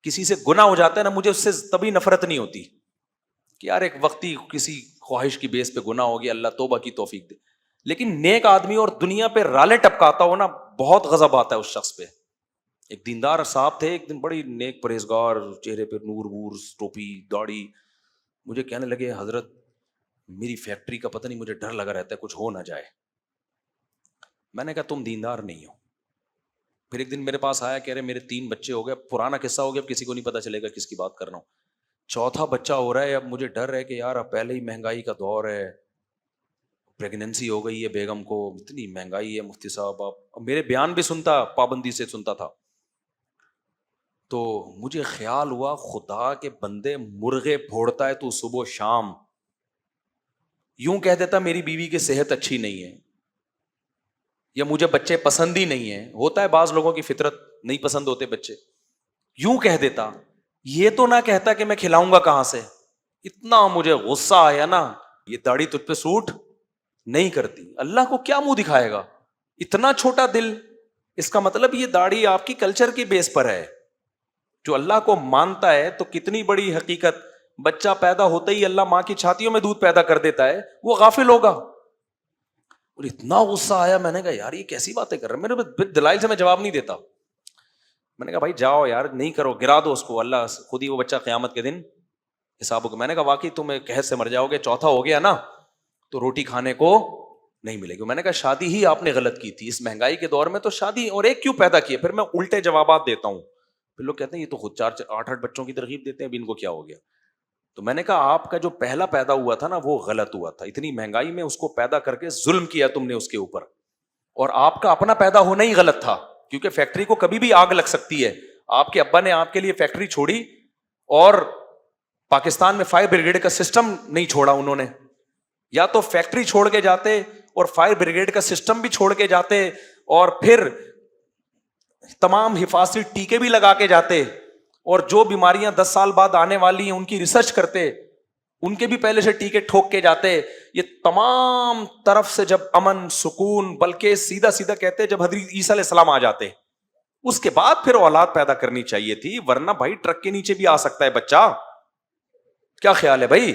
کسی سے گناہ ہو جاتا ہے نا، مجھے اس سے تبھی نفرت نہیں ہوتی کہ یار ایک وقتی کسی خواہش کی بیس پہ گناہ ہو گیا، اللہ توبہ کی توفیق دے. لیکن نیک آدمی اور دنیا پہ رالے ٹپکاتا ہو نا، بہت غضب آتا ہے اس شخص پہ. ایک دیندار صاحب تھے، ایک دن بڑی نیک پرہیزگار، چہرے پہ نور وور، ٹوپی داڑھی. مجھے کہنے لگے حضرت میری فیکٹری کا پتہ نہیں، مجھے ڈر لگا رہتا ہے کچھ ہو نہ جائے. میں نے کہا تم دیندار نہیں ہو. پھر ایک دن میرے پاس آیا، کہہ رہے میرے 3 بچے ہو گئے. پرانا قصہ ہو گیا، اب کسی کو نہیں پتا چلے گا کس کی بات کر رہا ہوں. 4تھا بچہ ہو رہا ہے، اب مجھے ڈر ہے کہ یار اب پہلے ہی مہنگائی کا دور ہے، پریگنینسی ہو گئی ہے بیگم کو، اتنی مہنگائی ہے مفتی صاحب. آپ میرے بیان بھی سنتا، پابندی سے سنتا تھا. تو مجھے خیال ہوا خدا کے بندے مرغے پھوڑتا ہے تو صبح و شام، یوں کہہ دیتا میری بیوی کی صحت اچھی نہیں ہے یا مجھے بچے پسند ہی نہیں ہیں. ہوتا ہے بعض لوگوں کی فطرت نہیں پسند ہوتے بچے، یوں کہہ دیتا. یہ تو نہ کہتا کہ میں کھلاؤں گا کہاں سے. اتنا مجھے غصہ آیا نا، یہ داڑھی تجھ پہ سوٹ نہیں کرتی، اللہ کو کیا منہ دکھائے گا. اتنا چھوٹا دل. اس کا مطلب یہ داڑھی آپ کی کلچر کی بیس پر ہے. جو اللہ کو مانتا ہے تو کتنی بڑی حقیقت، بچہ پیدا ہوتا ہی اللہ ماں کی چھاتیوں میں دودھ پیدا کر دیتا ہے، وہ غافل ہوگا. اور اتنا غصہ آیا، میں نے کہا یار یہ کیسی باتیں کر رہے ہیں. میرے دلائل سے میں جواب نہیں دیتا. میں نے کہا بھائی جاؤ یار، نہیں کرو، گرا دو اس کو، اللہ خود ہی وہ بچہ قیامت کے دن حساب ہوگا. میں نے کہا واقعی تم قحط سے مر جاؤ گے، 4تھا ہو گیا نا تو روٹی کھانے کو نہیں ملے گی. میں نے کہا شادی ہی آپ نے غلط کی تھی اس مہنگائی کے دور میں، تو شادی اور ایک کیوں پیدا کیے. پھر میں الٹے جوابات دیتا ہوں. پھر لوگ کہتے ہیں یہ تو خود 8 بچوں کی ترغیب دیتے ہیں، اب ان کو کیا ہو گیا. تو میں نے کہا آپ کا جو پہلا پیدا ہوا تھا نا وہ غلط ہوا تھا. اتنی مہنگائی میں اس کو پیدا کر کے ظلم کیا تم نے اس کے اوپر. اور آپ کا اپنا پیدا ہونا ہی غلط تھا، کیونکہ فیکٹری کو کبھی بھی آگ لگ سکتی ہے. آپ کے ابا نے آپ کے لیے فیکٹری چھوڑی، اور پاکستان میں فائر بریگیڈ کا سسٹم نہیں چھوڑا انہوں نے. یا تو فیکٹری چھوڑ کے جاتے اور فائر بریگیڈ کا سسٹم بھی چھوڑ کے جاتے، اور پھر تمام حفاظتی ٹیکے بھی لگا کے جاتے، اور جو بیماریاں 10 سال بعد آنے والی ہیں ان کی ریسرچ کرتے، ان کے بھی پہلے سے ٹیکے ٹھوک کے جاتے. یہ تمام طرف سے جب امن سکون، بلکہ سیدھا سیدھا کہتے جب حضرت عیسیٰ علیہ السلام آ جاتے اس کے بعد پھر اولاد پیدا کرنی چاہیے تھی. ورنہ بھائی ٹرک کے نیچے بھی آ سکتا ہے بچہ. کیا خیال ہے بھائی؟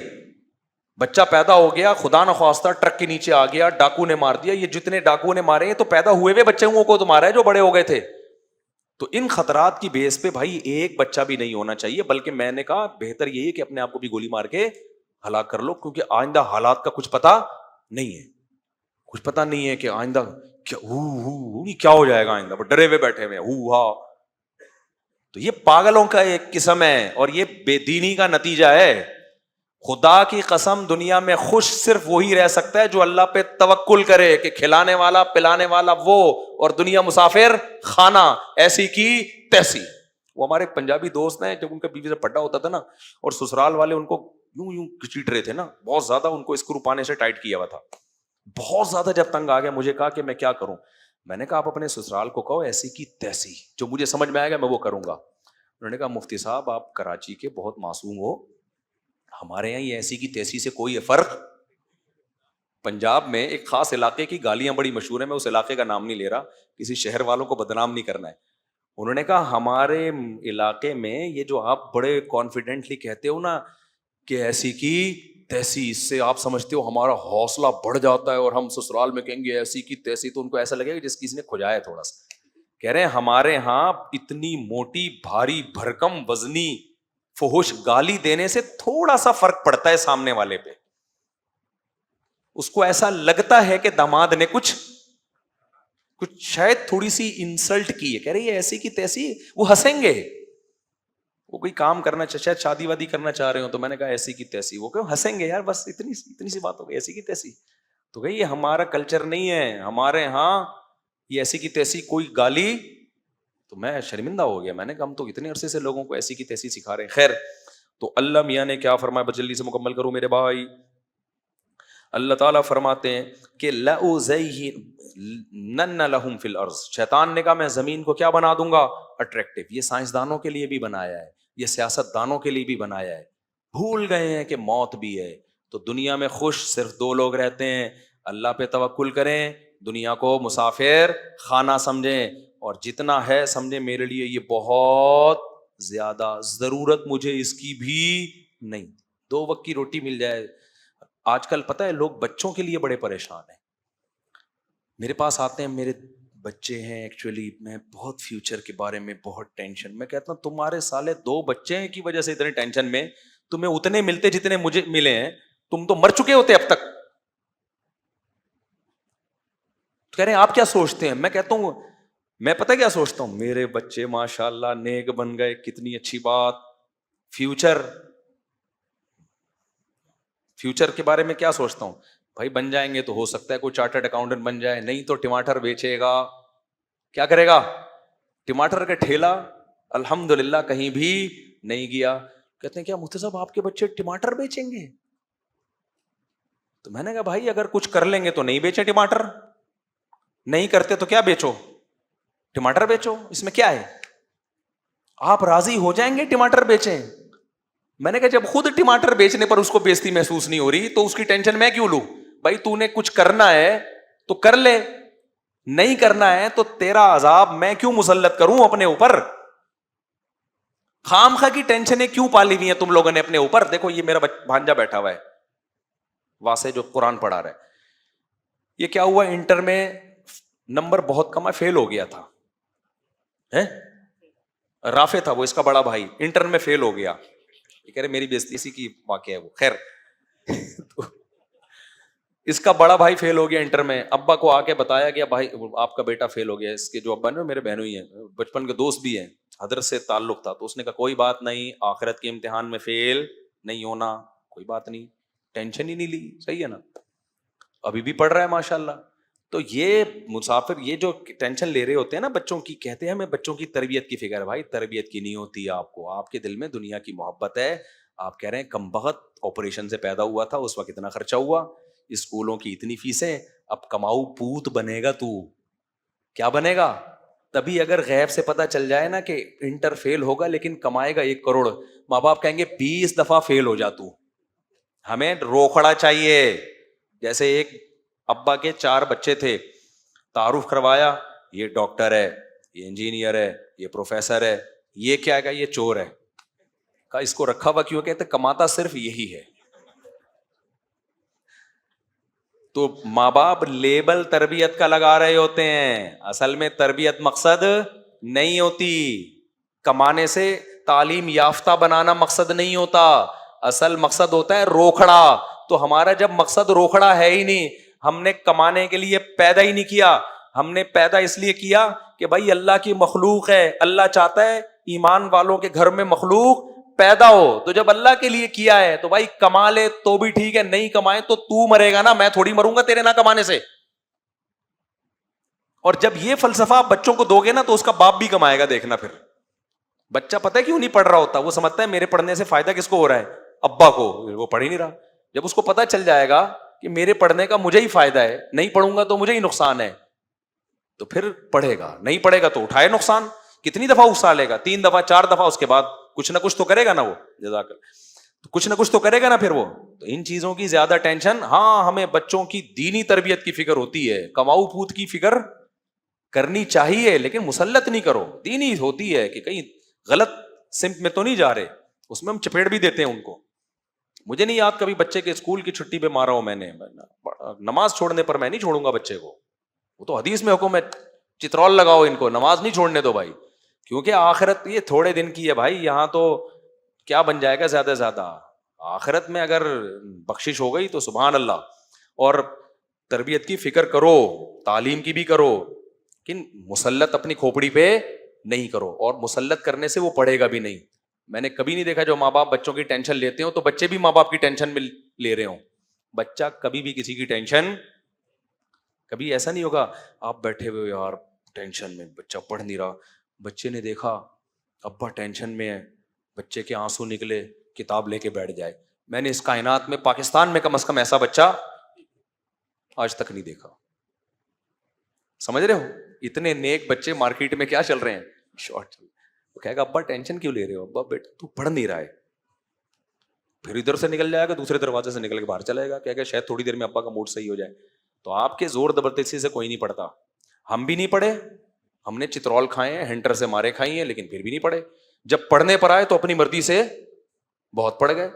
بچہ پیدا ہو گیا، خدا نخواستہ ٹرک کے نیچے آ گیا، ڈاکو نے مار دیا. یہ جتنے ڈاکو نے مارے ہیں تو پیدا ہوئے ہوئے بچوں کو تو مارا ہے جو بڑے ہو گئے تھے. تو ان خطرات کی بیس پہ بھائی ایک بچہ بھی نہیں ہونا چاہیے. بلکہ میں نے کہا بہتر یہی ہے کہ اپنے آپ کو بھی گولی مار کے ہلاک کر لو، کیونکہ آئندہ حالات کا کچھ پتا نہیں ہے. کچھ پتا نہیں ہے کہ آئندہ کیا ہو جائے گا. آئندہ ڈرے ہوئے بیٹھے ہوئے ہاں. تو یہ پاگلوں کا ایک قسم ہے، اور یہ بے دینی کا نتیجہ ہے. خدا کی قسم دنیا میں خوش صرف وہی رہ سکتا ہے جو اللہ پہ توکل کرے کہ کھلانے والا پلانے والا وہ، اور دنیا مسافر خانہ ایسی کی تیسی. وہ ہمارے پنجابی دوست ہیں، جب ان کا بیوی سے پٹا ہوتا تھا نا، اور سسرال والے ان کو یوں یوں کچیٹ رہے تھے نا، بہت زیادہ ان کو اسکرو پانے سے ٹائٹ کیا ہوا تھا. بہت زیادہ جب تنگ آ گیا، مجھے کہا کہ میں کیا کروں. میں نے کہا آپ اپنے سسرال کو کہو ایسی کی تیسی، جو مجھے سمجھ میں آئے گا میں وہ کروں گا. انہوں نے کہا مفتی صاحب آپ کراچی کے بہت معصوم ہو، ہمارے یہاں یہ ایسی کی تیسی سے کوئی فرق. پنجاب میں ایک خاص علاقے کی گالیاں بڑی مشہور ہیں، میں اس علاقے کا نام نہیں لے رہا، کسی شہر والوں کو بدنام نہیں کرنا ہے. انہوں نے کہا ہمارے علاقے میں یہ جو آپ بڑے کانفیڈنٹلی کہتے ہو نا کہ ایسی کی تیسی، اس سے آپ سمجھتے ہو ہمارا حوصلہ بڑھ جاتا ہے، اور ہم سسرال میں کہیں گے ایسی کی تیسی تو ان کو ایسا لگے گا جس کسی نے کھجایا تھوڑا سا. کہہ رہے ہیں ہمارے ہاں اتنی موٹی بھاری بھرکم وزنی فحش گالی دینے سے تھوڑا سا فرق پڑتا ہے سامنے والے پہ. اس کو ایسا لگتا ہے کہ داماد نے کچھ شاید تھوڑی سی انسلٹ کی ہے. کہہ رہے یہ ایسی کی تیسی، وہ ہنسیں گے. وہ کوئی کام کرنا شاید شادی وادی کرنا چاہ رہے ہو، تو میں نے کہا ایسی کی تیسی، وہ کہوں ہنسیں گے یار، بس اتنی سی بات ہو گئی ایسی کی تیسی. تو کہ یہ ہمارا کلچر نہیں ہے، ہمارے ہاں یہ ایسی کی تیسی کوئی گالی. تو میں شرمندہ ہو گیا. میں نے کہا ہم تو اتنے عرصے سے لوگوں کو ایسی کی تیسی سکھا رہے ہیں. خیر، تو اللہ میاں نے کیا فرمایا، بس جلدی سے مکمل کروں میرے بھائی. اللہ تعالیٰ فرماتے ہیں کہ لَأُزَيِّنَنَّ لَهُمْ فِي الْأَرْضِ، شیطان نے کہا میں زمین کو کیا بنا دوں گا، اٹریکٹیو. یہ سائنسدانوں کے لیے بھی بنایا ہے، یہ سیاست دانوں کے لیے بھی بنایا ہے. بھول گئے ہیں کہ موت بھی ہے. تو دنیا میں خوش صرف 2 لوگ رہتے ہیں، اللہ پہ توکل کریں، دنیا کو مسافر خانہ سمجھیں، اور جتنا ہے سمجھیں میرے لیے یہ بہت زیادہ ضرورت مجھے اس کی بھی نہیں. 2 وقت کی روٹی مل جائے. آج کل پتہ ہے لوگ بچوں کے لیے بڑے پریشان ہیں. میرے پاس آتے ہیں, میرے بچے ہیں ایکچولی, میں بہت فیوچر کے بارے میں بہت ٹینشن. میں کہتا ہوں تمہارے سالے 2 بچے ہیں کی وجہ سے اتنے ٹینشن میں, تمہیں اتنے ملتے جتنے مجھے ملے ہیں, تم تو مر چکے ہوتے اب تک. کہہ رہے ہیں آپ کیا سوچتے ہیں؟ میں کہتا ہوں میں پتہ کیا سوچتا ہوں, میرے بچے ماشاء اللہ نیک بن گئے, کتنی اچھی بات. فیوچر کے بارے میں کیا سوچتا ہوں, بھائی بن جائیں گے تو ہو سکتا ہے کوئی چارٹرڈ اکاؤنٹنٹ بن جائے, نہیں تو ٹماٹر بیچے گا. کیا کرے گا؟ ٹماٹر کا ٹھیلا الحمدللہ کہیں بھی نہیں گیا. کہتے ہیں کیا مفتی صاحب آپ کے بچے ٹماٹر بیچیں گے؟ تو میں نے کہا بھائی اگر کچھ کر لیں گے تو نہیں بیچیں ٹماٹر, نہیں کرتے تو کیا بیچو, ٹماٹر بیچو, اس میں کیا ہے؟ آپ راضی ہو جائیں گے ٹماٹر بیچیں. میں نے کہا جب خود ٹماٹر بیچنے پر اس کو بےزتی محسوس نہیں ہو رہی تو اس کی ٹینشن میں کیوں لوں؟ بھائی تو نے کچھ کرنا ہے تو کر لے, نہیں کرنا ہے تو تیرا عذاب میں کیوں مسلط کروں اپنے اوپر؟ خام خواہ کی ٹینشنیں کیوں پالی ہوئی ہیں تم لوگوں نے اپنے اوپر؟ دیکھو یہ میرا بھانجا بیٹھا ہوا ہے واسطے جو قرآن پڑھا رہا ہے, یہ کیا ہوا انٹر میں نمبر بہت کم ہے, فیل ہو گیا تھا. رافع تھا وہ, اس کا بڑا بھائی, انٹر میں فیل ہو گیا. یہ کہہ رہے میری بےزتی اسی کی واقعہ ہے وہ, خیر. تو اس کا بڑا بھائی فیل ہو گیا انٹر میں, ابا کو آ کے بتایا گیا بھائی آپ کا بیٹا فیل ہو گیا. اس کے جو ابا نے میرے بہنوں ہی ہیں, بچپن کے دوست بھی ہیں, حضرت سے تعلق تھا. تو اس نے کہا کوئی بات نہیں, آخرت کے امتحان میں فیل نہیں ہونا, کوئی بات نہیں, ٹینشن ہی نہیں لی. صحیح ہے نا, ابھی بھی پڑھ رہا ہے ماشاء اللہ. تو یہ مسافر یہ جو ٹینشن لے رہے ہوتے ہیں نا بچوں کی, کہتے ہیں ہمیں بچوں کی تربیت کی فکر ہے. بھائی تربیت کی نہیں ہوتی آپ کو, آپ کے دل میں دنیا کی محبت ہے. آپ کہہ رہے ہیں کم بخت آپریشن سے پیدا ہوا تھا, اس وقت اتنا خرچہ ہوا, اسکولوں کی اتنی فیسیں, اب کماؤ پوت بنے گا تو کیا بنے گا؟ تبھی اگر غیب سے پتہ چل جائے نا کہ انٹر فیل ہوگا لیکن کمائے گا 1 کروڑ, ماں باپ کہیں گے 20 دفعہ فیل ہو جا تو, ہمیں روکھڑا چاہیے. جیسے ایک ابا کے 4 بچے تھے, تعارف کروایا, یہ ڈاکٹر ہے, یہ انجینئر ہے, یہ پروفیسر ہے, یہ کیا ہے, یہ چور ہے. کہا اس کو رکھا ہوا کیوں؟ کہتے کماتا صرف یہی ہے. تو ماں باپ لیبل تربیت کا لگا رہے ہوتے ہیں, اصل میں تربیت مقصد نہیں ہوتی. کمانے سے تعلیم یافتہ بنانا مقصد نہیں ہوتا, اصل مقصد ہوتا ہے روکھڑا. تو ہمارا جب مقصد روکھڑا ہے ہی نہیں, ہم نے کمانے کے لیے پیدا ہی نہیں کیا, ہم نے پیدا اس لیے کیا کہ بھائی اللہ کی مخلوق ہے, اللہ چاہتا ہے ایمان والوں کے گھر میں مخلوق پیدا ہو. تو جب اللہ کے لیے کیا ہے تو بھائی کما لے تو بھی ٹھیک ہے, نہیں کمائے تو مرے گا نا, میں تھوڑی مروں گا تیرے نہ کمانے سے. اور جب یہ فلسفہ آپ بچوں کو دو گے نا تو اس کا باپ بھی کمائے گا, دیکھنا. پھر بچہ پتہ ہے کیوں نہیں پڑھ رہا ہوتا, وہ سمجھتا ہے میرے پڑھنے سے فائدہ کس کو ہو رہا ہے, ابا کو, وہ پڑھ ہی نہیں رہا. جب اس کو پتہ چل جائے گا کہ میرے پڑھنے کا مجھے ہی فائدہ ہے, نہیں پڑھوں گا تو مجھے ہی نقصان ہے, تو پھر پڑھے گا. نہیں پڑھے گا تو اٹھائے نقصان. کتنی دفعہ اکسالے گا, 3 دفعہ 4 دفعہ, اس کے بعد کچھ نہ کچھ تو کرے گا نا وہ, جزاک اللہ, تو کچھ نہ کچھ تو کرے گا نا پھر وہ. تو ان چیزوں کی زیادہ ٹینشن, ہاں ہمیں بچوں کی دینی تربیت کی فکر ہوتی ہے, کماؤ پوت کی فکر کرنی چاہیے لیکن مسلط نہیں کرو. دینی ہوتی ہے کہ کہیں غلط سمت میں تو نہیں جا رہے, اس میں ہم چپیڑ بھی دیتے ہیں ان کو. مجھے نہیں یاد کبھی بچے کے اسکول کی چھٹی پہ مارا ہوں میں نے, نماز چھوڑنے پر میں نہیں چھوڑوں گا بچے کو, وہ تو حدیث میں حکم ہے چترول لگاؤ ان کو, نماز نہیں چھوڑنے دو بھائی, کیونکہ آخرت یہ تھوڑے دن کی ہے بھائی. یہاں تو کیا بن جائے گا زیادہ سے زیادہ, آخرت میں اگر بخشش ہو گئی تو سبحان اللہ. اور تربیت کی فکر کرو, تعلیم کی بھی کرو, لیکن مسلط اپنی کھوپڑی پہ نہیں کرو, اور مسلط کرنے سے وہ پڑھے گا بھی نہیں. میں نے کبھی نہیں دیکھا جو ماں باپ بچوں کی ٹینشن لیتے ہوں تو بچے بھی ماں باپ کی ٹینشن میں لے رہے ہوں. بچہ کبھی بھی کسی کی ٹینشن, کبھی ایسا نہیں ہوگا آپ بیٹھے ہوئے یار ٹینشن میں, بچہ پڑھ نہیں رہا, بچے نے دیکھا ابا ٹینشن میں ہے, بچے کے آنسو نکلے, کتاب لے کے بیٹھ جائے. میں نے اس کائنات میں پاکستان میں کم از کم ایسا بچہ آج تک نہیں دیکھا. سمجھ رہے ہو, اتنے نیک بچے مارکیٹ میں کیا چل رہے ہیں, شارٹ چل. وہ کہے گا ابا ٹینشن کیوں لے رہے ہو, ابا بیٹا تو پڑھ نہیں رہا ہے. پھر ادھر سے نکل جائے گا, دوسرے دروازے سے نکل کے باہر چلے گا, کہے گا شاید تھوڑی دیر میں ابا کا موڈ صحیح ہو جائے. تو آپ کے زور زبردستی سے کوئی نہیں پڑھتا. ہم بھی نہیں پڑھے, ہم نے چترول کھائے ہیں, ہنٹر سے مارے کھائی ہیں, لیکن پھر بھی نہیں پڑھے. جب پڑھنے پر آئے تو اپنی مرضی سے بہت پڑھ گئے.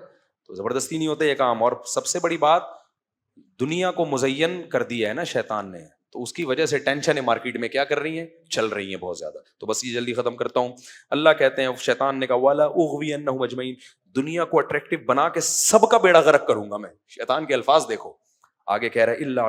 تو زبردستی نہیں ہوتے یہ کام. اور سب سے بڑی بات, دنیا کو مزین کر دیا ہے نا شیطان نے, تو اس کی وجہ سے ٹینشن ہے مارکیٹ میں کیا کر رہی ہیں, چل رہی ہیں بہت زیادہ. تو بس یہ جلدی ختم کرتا ہوں. اللہ کہتے ہیں, شیطان نے کہا والا اغوینہم اجمعین, دنیا کو اٹریکٹیو بنا کے سب کا بیڑا غرق کروں گا میں. شیطان کے الفاظ دیکھو, آگے کہہ رہا ہے الا